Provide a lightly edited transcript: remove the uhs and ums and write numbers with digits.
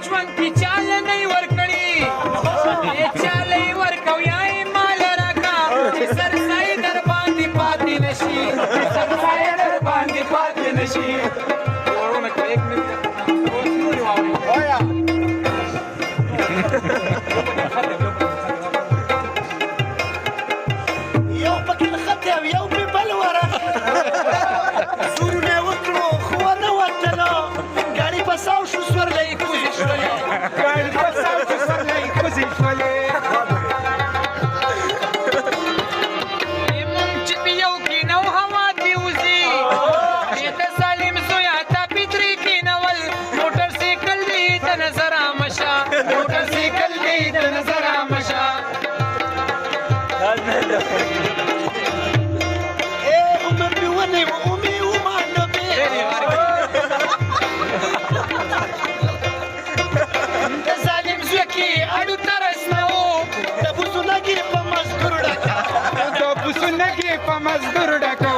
पंचवंती चाल नाही वरकळी चालई वरकवया माल राखा सरसाई दर बांधी पाती नशी सरसाई दर बांधी पाती नशी एक يوم بكل خدام يوم بالورا زورنا وكلو خوانا وطنا قاعد بساو شو صور لي كوزي شويه गाडी बसावची सरलाई खुशी फले मगची पियव की नव हवा दिवसी येत सालीम सोयाता पित्री की नवल मोटरसायकल दी तन जरा मशा मोटरसायकल दी तन जरा मशा ايه امي بيوني وامي وما نبي सालीम सुकी अडू तरस नवो تبوسو نجي بمزدور دكا तो पुसून घे पमजदूर डका